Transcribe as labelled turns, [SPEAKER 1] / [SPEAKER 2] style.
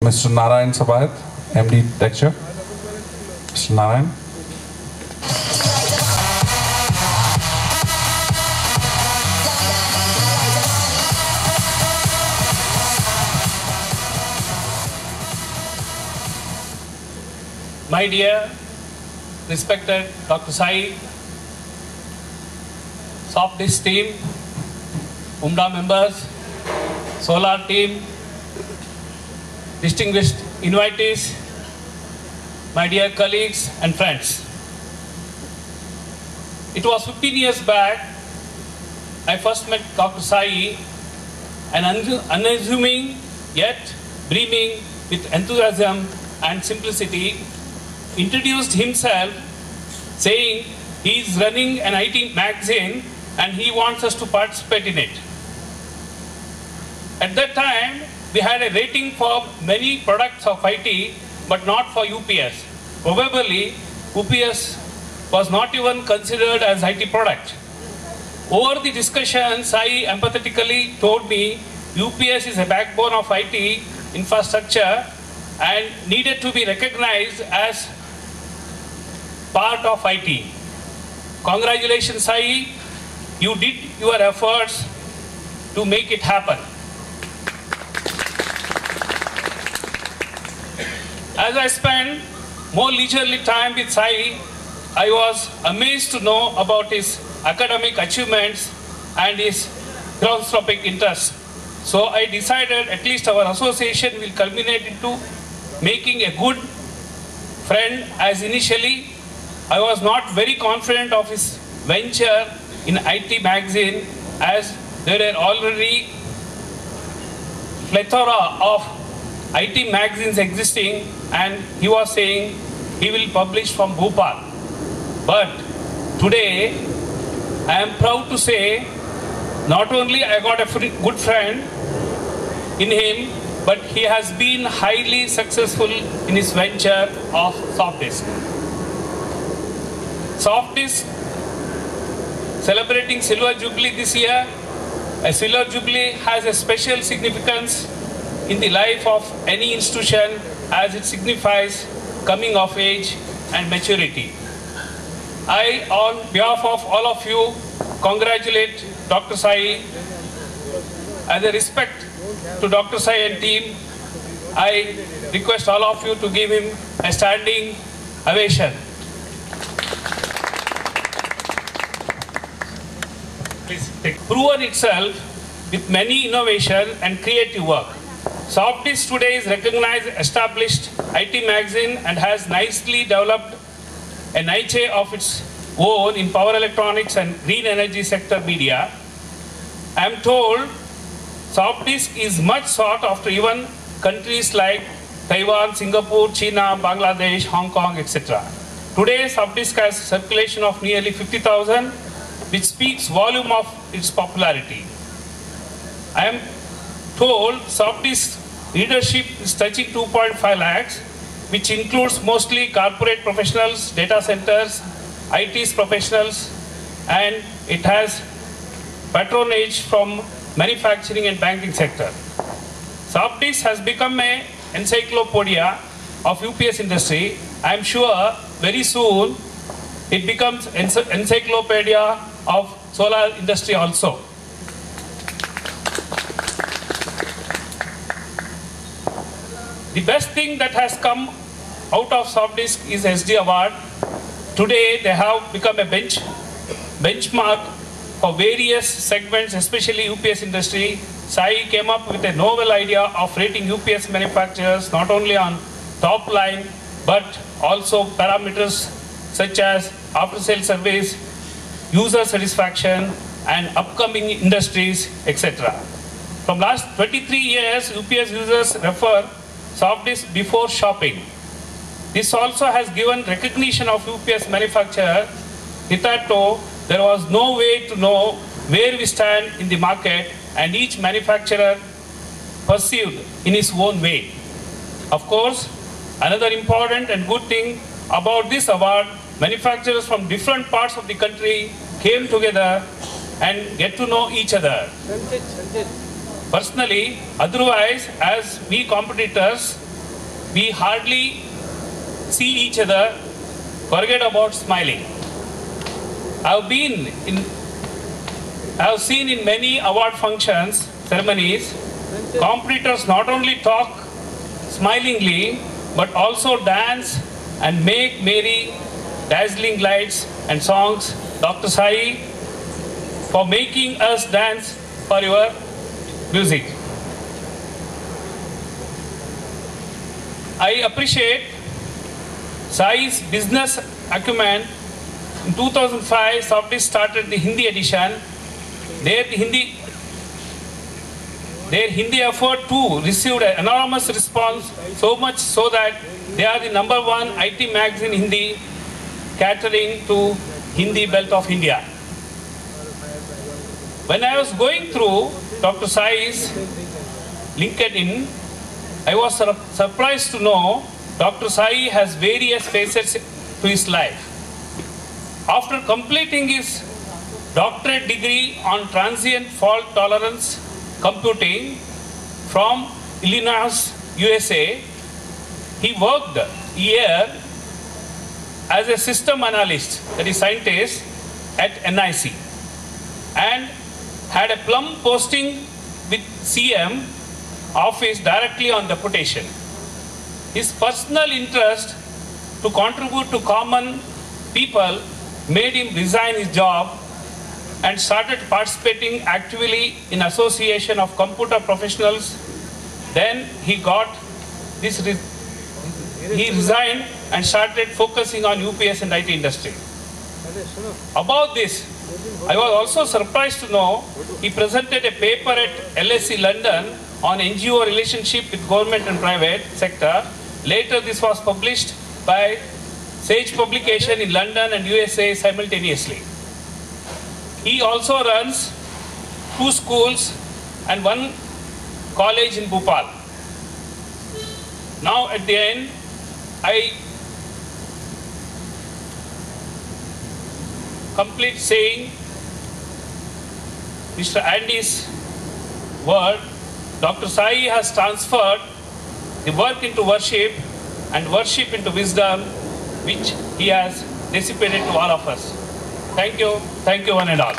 [SPEAKER 1] Mr. Narayan Sabahat, MD Texture. Mr. Narayan.
[SPEAKER 2] My dear, respected Dr. Sai, Softisk team, UMDA members, Solar team, distinguished invitees, my dear colleagues and friends. It was 15 years back I first met Dr. Sai, an unassuming yet brimming with enthusiasm and simplicity, introduced himself saying he is running an IT magazine and he wants us to participate in it. At that time, we had a rating for many products of IT, but not for UPS. Probably, UPS was not even considered as IT product. Over the discussion, Sai empathetically told me UPS is a backbone of IT infrastructure and needed to be recognized as part of IT. Congratulations, Sai. You did your efforts to make it happen. As I spent more leisurely time with Sai, I was amazed to know about his academic achievements and his philanthropic interests. So I decided at least our association will culminate into making a good friend, as initially I was not very confident of his venture in IT magazine, as there are already plethora of IT magazines existing, and he was saying he will publish from Bhopal. But today, I am proud to say, not only I got a good friend in him, but he has been highly successful in his venture of Softisk. Softisk celebrating Silver Jubilee this year. A Silver Jubilee has a special significance in the life of any institution, as it signifies coming of age and maturity. I, on behalf of all of you, congratulate Dr. Sai. As a respect to Dr. Sai and team, I request all of you to give him a standing ovation. Please take. Proven itself with many innovation and creative work. Softisk today is recognized, established IT magazine and has nicely developed a niche of its own in power electronics and green energy sector media. I am told Softisk is much sought after even countries like Taiwan, Singapore, China, Bangladesh, Hong Kong, etc. Today, Softisk has circulation of nearly 50,000, which speaks volume of its popularity. I am told Softisk readership is touching 2.5 lakhs, which includes mostly corporate professionals, data centers, IT's professionals, and it has patronage from manufacturing and banking sector. Softisk has become an encyclopedia of UPS industry. I am sure very soon it becomes encyclopedia of solar industry also. The best thing that has come out of Softisk is SD Award. Today they have become a benchmark for various segments, especially UPS industry. Sai came up with a novel idea of rating UPS manufacturers not only on top line but also parameters such as after-sale service, user satisfaction, and upcoming industries, etc. From last 23 years, UPS users refer Softisk before shopping. This also has given recognition of UPS manufacturer. Hitherto, there was no way to know where we stand in the market, and each manufacturer perceived in his own way. Of course, another important and good thing about this award, manufacturers from different parts of the country came together and get to know each other. Personally, otherwise, as we competitors we hardly see each other, forget about smiling. I have seen in many award functions, ceremonies, competitors not only talk smilingly, but also dance and make merry, dazzling lights and songs. Dr. Sai, for making us dance for your music. I appreciate Sai's business acumen. In 2005, Softish started the Hindi edition. Their Hindi effort too received an enormous response, so much so that they are the #1 IT magazine in Hindi, catering to Hindi belt of India. When I was going through Dr. Sai's LinkedIn, I was surprised to know Dr. Sai has various facets to his life. After completing his doctorate degree on transient fault tolerance computing from Illinois, USA, he worked a year as a system analyst, that is scientist, at NIC, and had a plum posting with CM office directly on deputation. His personal interest to contribute to common people made him resign his job and started participating actively in association of computer professionals. Then he resigned and started focusing on UPS and IT industry. About this, I was also surprised to know he presented a paper at LSE London on NGO relationship with government and private sector. Later this was published by Sage Publication in London and USA simultaneously. He also runs 2 schools and 1 college in Bhopal. Now at the end, I complete saying Mr. Andy's word. Dr. Sai has transferred the work into worship and worship into wisdom, which he has dissipated to all of us. Thank you one and all.